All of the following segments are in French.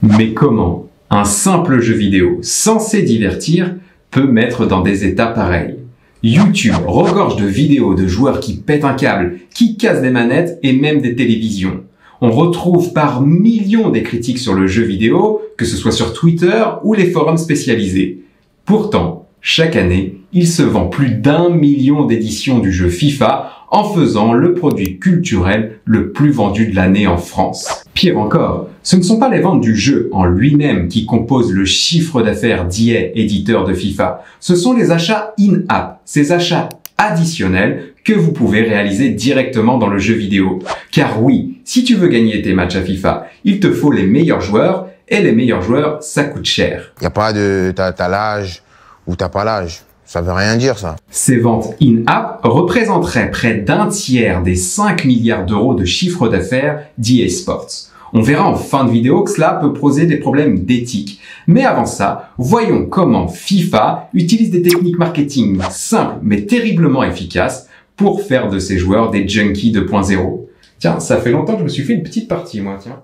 Mais comment un simple jeu vidéo censé divertir peut mettre dans des états pareils? YouTube regorge de vidéos de joueurs qui pètent un câble, qui cassent des manettes et même des télévisions. On retrouve par millions des critiques sur le jeu vidéo, que ce soit sur Twitter ou les forums spécialisés. Pourtant, chaque année, il se vend plus d'1 million d'éditions du jeu FIFA en faisant le produit culturel le plus vendu de l'année en France. Pire encore, ce ne sont pas les ventes du jeu en lui-même qui composent le chiffre d'affaires d'EA, éditeur de FIFA. Ce sont les achats in-app, ces achats additionnels que vous pouvez réaliser directement dans le jeu vidéo. Car oui, si tu veux gagner tes matchs à FIFA, il te faut les meilleurs joueurs, et les meilleurs joueurs, ça coûte cher. Il n'y a pas de t'as l'âge ou t'as pas l'âge. Ça veut rien dire, ça. Ces ventes in-app représenteraient près d'un tiers des 5 milliards d'euros de chiffre d'affaires d'EA Sports. On verra en fin de vidéo que cela peut poser des problèmes d'éthique. Mais avant ça, voyons comment FIFA utilise des techniques marketing simples mais terriblement efficaces pour faire de ses joueurs des junkies 2.0. Tiens, ça fait longtemps que je me suis fait une petite partie, moi, tiens.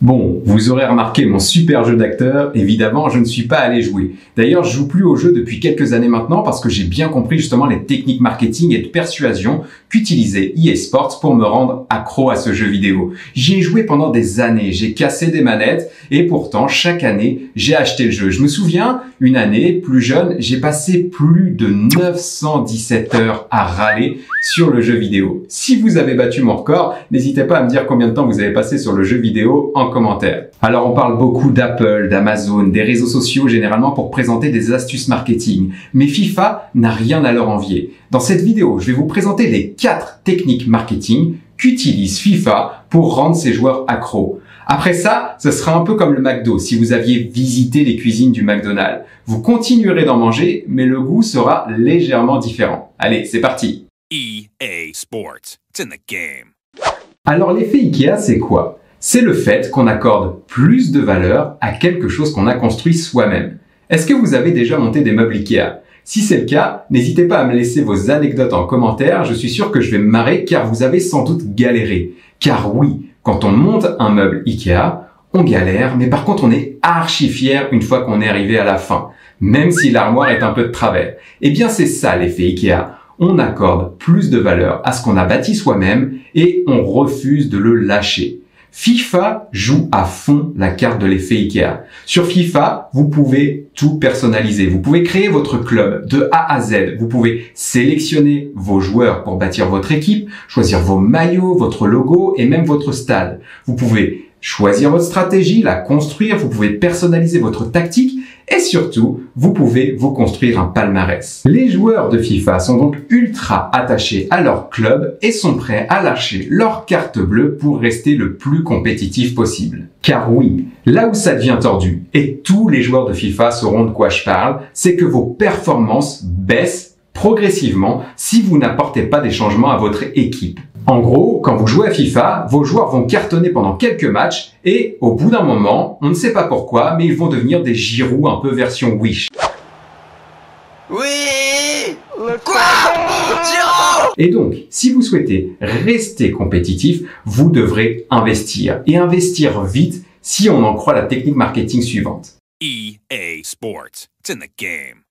Bon, vous aurez remarqué mon super jeu d'acteur, évidemment je ne suis pas allé jouer. D'ailleurs je joue plus au jeu depuis quelques années maintenant parce que j'ai bien compris justement les techniques marketing et de persuasion qu'utilisait EA Sports pour me rendre accro à ce jeu vidéo. J'y ai joué pendant des années, j'ai cassé des manettes et pourtant chaque année j'ai acheté le jeu. Je me souviens, une année, plus jeune, j'ai passé plus de 917 heures à râler sur le jeu vidéo. Si vous avez battu mon record, n'hésitez pas à me dire combien de temps vous avez passé sur le jeu vidéo en commentaire. Alors on parle beaucoup d'Apple, d'Amazon, des réseaux sociaux généralement pour présenter des astuces marketing. Mais FIFA n'a rien à leur envier. Dans cette vidéo, je vais vous présenter les 4 techniques marketing qu'utilise FIFA pour rendre ses joueurs accros. Après ça, ce sera un peu comme le McDo si vous aviez visité les cuisines du McDonald's. Vous continuerez d'en manger, mais le goût sera légèrement différent. Allez, c'est parti. EA Sports, it's in the game. Alors l'effet Ikea, c'est quoi? C'est le fait qu'on accorde plus de valeur à quelque chose qu'on a construit soi-même. Est-ce que vous avez déjà monté des meubles Ikea? Si c'est le cas, n'hésitez pas à me laisser vos anecdotes en commentaire, je suis sûr que je vais me marrer car vous avez sans doute galéré. Car oui, quand on monte un meuble Ikea, on galère, mais par contre on est archi fier une fois qu'on est arrivé à la fin, même si l'armoire est un peu de travers. Eh bien c'est ça l'effet Ikea. On accorde plus de valeur à ce qu'on a bâti soi-même et on refuse de le lâcher. FIFA joue à fond la carte de l'effet Ikea. Sur FIFA, vous pouvez tout personnaliser. Vous pouvez créer votre club de A à Z. Vous pouvez sélectionner vos joueurs pour bâtir votre équipe, choisir vos maillots, votre logo et même votre stade. Vous pouvez choisir votre stratégie, la construire, vous pouvez personnaliser votre tactique et surtout, vous pouvez vous construire un palmarès. Les joueurs de FIFA sont donc ultra attachés à leur club et sont prêts à lâcher leur carte bleue pour rester le plus compétitif possible. Car oui, là où ça devient tordu, et tous les joueurs de FIFA sauront de quoi je parle, c'est que vos performances baissent progressivement si vous n'apportez pas des changements à votre équipe. En gros, quand vous jouez à FIFA, vos joueurs vont cartonner pendant quelques matchs et au bout d'un moment, on ne sait pas pourquoi, mais ils vont devenir des Giroud un peu version Wish. Oui! Quoi? Giroud! Et donc, si vous souhaitez rester compétitif, vous devrez investir. Et investir vite si on en croit la technique marketing suivante. EA Sports, it's in the game.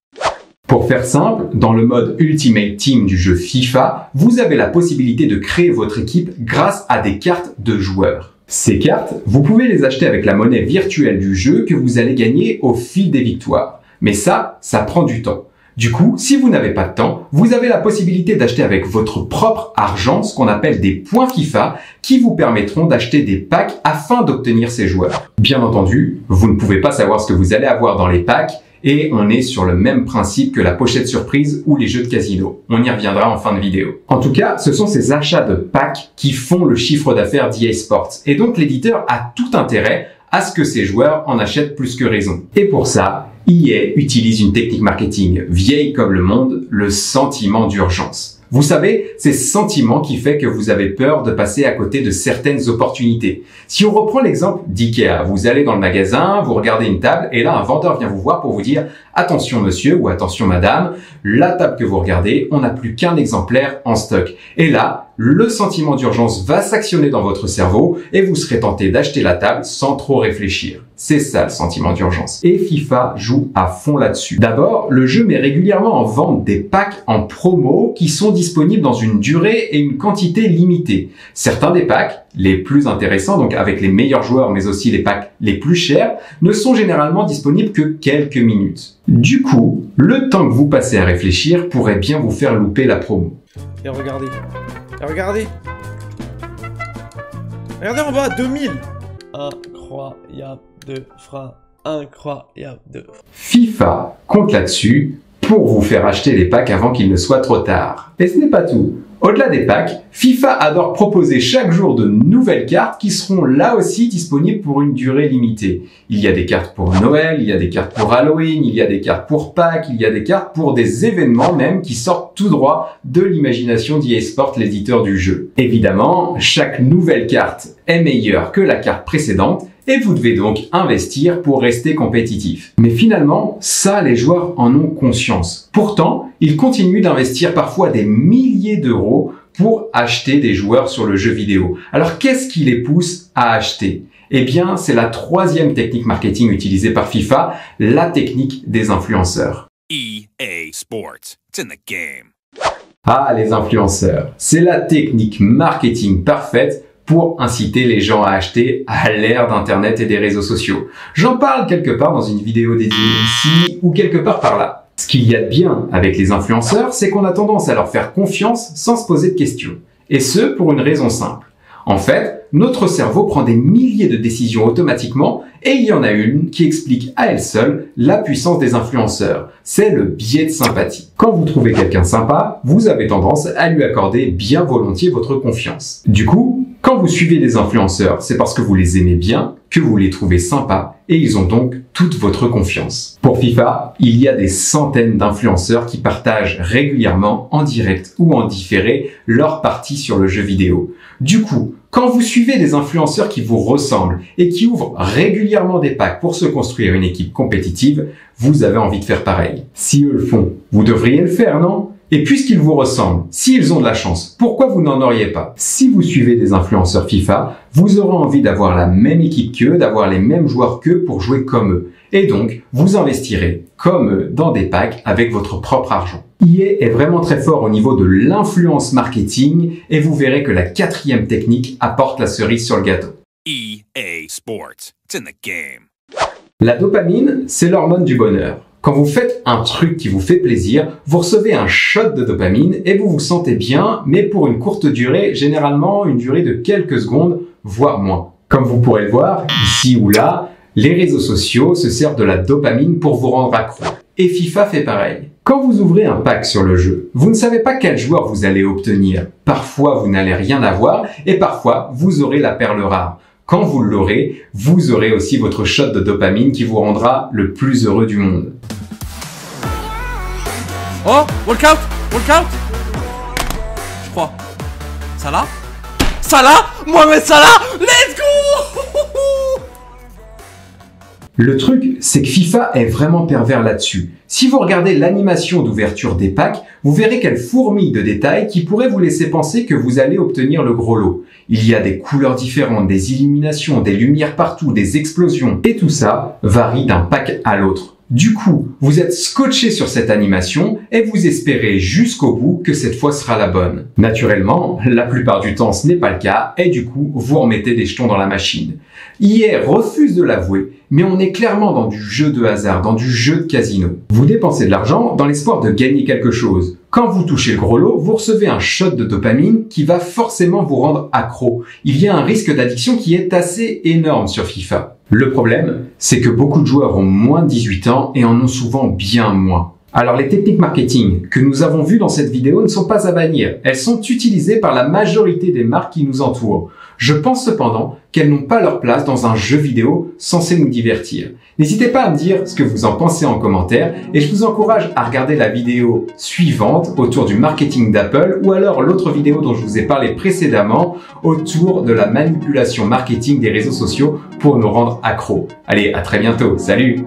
Pour faire simple, dans le mode Ultimate Team du jeu FIFA, vous avez la possibilité de créer votre équipe grâce à des cartes de joueurs. Ces cartes, vous pouvez les acheter avec la monnaie virtuelle du jeu que vous allez gagner au fil des victoires. Mais ça prend du temps. Du coup, si vous n'avez pas de temps, vous avez la possibilité d'acheter avec votre propre argent ce qu'on appelle des points FIFA qui vous permettront d'acheter des packs afin d'obtenir ces joueurs. Bien entendu, vous ne pouvez pas savoir ce que vous allez avoir dans les packs et on est sur le même principe que la pochette surprise ou les jeux de casino. On y reviendra en fin de vidéo. En tout cas, ce sont ces achats de packs qui font le chiffre d'affaires d'EA Sports. Et donc l'éditeur a tout intérêt à ce que ses joueurs en achètent plus que raison. Et pour ça, EA utilise une technique marketing vieille comme le monde, le sentiment d'urgence. Vous savez, c'est ce sentiment qui fait que vous avez peur de passer à côté de certaines opportunités. Si on reprend l'exemple d'IKEA, vous allez dans le magasin, vous regardez une table et là un vendeur vient vous voir pour vous dire « Attention monsieur ou attention madame, la table que vous regardez, on n'a plus qu'un exemplaire en stock. » Et là, le sentiment d'urgence va s'actionner dans votre cerveau et vous serez tenté d'acheter la table sans trop réfléchir. C'est ça le sentiment d'urgence. Et FIFA joue à fond là-dessus. D'abord, le jeu met régulièrement en vente des packs en promo qui sont disponibles dans une durée et une quantité limitée. Certains des packs, les plus intéressants, donc avec les meilleurs joueurs mais aussi les packs les plus chers, ne sont généralement disponibles que quelques minutes. Du coup, le temps que vous passez à réfléchir pourrait bien vous faire louper la promo. Et regardez. Et regardez. Regardez en bas, 2000. Incroyable de frappe. Incroyable de frappe. FIFA compte là-dessus pour vous faire acheter les packs avant qu'il ne soit trop tard. Et ce n'est pas tout. Au-delà des packs, FIFA adore proposer chaque jour de nouvelles cartes qui seront là aussi disponibles pour une durée limitée. Il y a des cartes pour Noël, il y a des cartes pour Halloween, il y a des cartes pour Pâques, il y a des cartes pour des événements même qui sortent tout droit de l'imagination d'EA Sports, l'éditeur du jeu. Évidemment, chaque nouvelle carte est meilleure que la carte précédente et vous devez donc investir pour rester compétitif. Mais finalement, ça, les joueurs en ont conscience. Pourtant, ils continuent d'investir parfois des milliers d'euros pour acheter des joueurs sur le jeu vidéo. Alors, qu'est-ce qui les pousse à acheter ? Eh bien, c'est la troisième technique marketing utilisée par FIFA, la technique des influenceurs. EA Sports. It's in the game. Ah, les influenceurs, c'est la technique marketing parfaite pour inciter les gens à acheter à l'ère d'Internet et des réseaux sociaux. J'en parle quelque part dans une vidéo dédiée ici ou quelque part par là. Ce qu'il y a de bien avec les influenceurs, c'est qu'on a tendance à leur faire confiance sans se poser de questions. Et ce, pour une raison simple. En fait, notre cerveau prend des milliers de décisions automatiquement et il y en a une qui explique à elle seule la puissance des influenceurs. C'est le biais de sympathie. Quand vous trouvez quelqu'un sympa, vous avez tendance à lui accorder bien volontiers votre confiance. Du coup, quand vous suivez des influenceurs, c'est parce que vous les aimez bien, que vous les trouvez sympas et ils ont donc toute votre confiance. Pour FIFA, il y a des centaines d'influenceurs qui partagent régulièrement en direct ou en différé leur partie sur le jeu vidéo. Du coup, quand vous suivez des influenceurs qui vous ressemblent et qui ouvrent régulièrement des packs pour se construire une équipe compétitive, vous avez envie de faire pareil. Si eux le font, vous devriez le faire, non ? Et puisqu'ils vous ressemblent, s'ils ont de la chance, pourquoi vous n'en auriez pas? Si vous suivez des influenceurs FIFA, vous aurez envie d'avoir la même équipe qu'eux, d'avoir les mêmes joueurs qu'eux pour jouer comme eux. Et donc, vous investirez comme eux dans des packs avec votre propre argent. EA est vraiment très fort au niveau de l'influence marketing et vous verrez que la quatrième technique apporte la cerise sur le gâteau. EA Sports. It's in the game. La dopamine, c'est l'hormone du bonheur. Quand vous faites un truc qui vous fait plaisir, vous recevez un shot de dopamine et vous vous sentez bien, mais pour une courte durée, généralement une durée de quelques secondes, voire moins. Comme vous pourrez le voir, ici ou là, les réseaux sociaux se servent de la dopamine pour vous rendre accro. Et FIFA fait pareil. Quand vous ouvrez un pack sur le jeu, vous ne savez pas quel joueur vous allez obtenir. Parfois, vous n'allez rien avoir et parfois, vous aurez la perle rare. Quand vous l'aurez, vous aurez aussi votre shot de dopamine qui vous rendra le plus heureux du monde. Oh, walkout, walkout. Je crois. Salah, Salah, Mohamed Salah, let's go. Le truc, c'est que FIFA est vraiment pervers là-dessus. Si vous regardez l'animation d'ouverture des packs, vous verrez qu'elle fourmille de détails qui pourraient vous laisser penser que vous allez obtenir le gros lot. Il y a des couleurs différentes, des illuminations, des lumières partout, des explosions. Et tout ça varie d'un pack à l'autre. Du coup, vous êtes scotché sur cette animation et vous espérez jusqu'au bout que cette fois sera la bonne. Naturellement, la plupart du temps ce n'est pas le cas et du coup, vous remettez des jetons dans la machine. EA refuse de l'avouer, mais on est clairement dans du jeu de hasard, dans du jeu de casino. Vous dépensez de l'argent dans l'espoir de gagner quelque chose. Quand vous touchez le gros lot, vous recevez un shot de dopamine qui va forcément vous rendre accro. Il y a un risque d'addiction qui est assez énorme sur FIFA. Le problème, c'est que beaucoup de joueurs ont moins de 18 ans et en ont souvent bien moins. Alors les techniques marketing que nous avons vues dans cette vidéo ne sont pas à bannir. Elles sont utilisées par la majorité des marques qui nous entourent. Je pense cependant qu'elles n'ont pas leur place dans un jeu vidéo censé nous divertir. N'hésitez pas à me dire ce que vous en pensez en commentaire et je vous encourage à regarder la vidéo suivante autour du marketing d'Apple ou alors l'autre vidéo dont je vous ai parlé précédemment autour de la manipulation marketing des réseaux sociaux pour nous rendre accros. Allez, à très bientôt. Salut!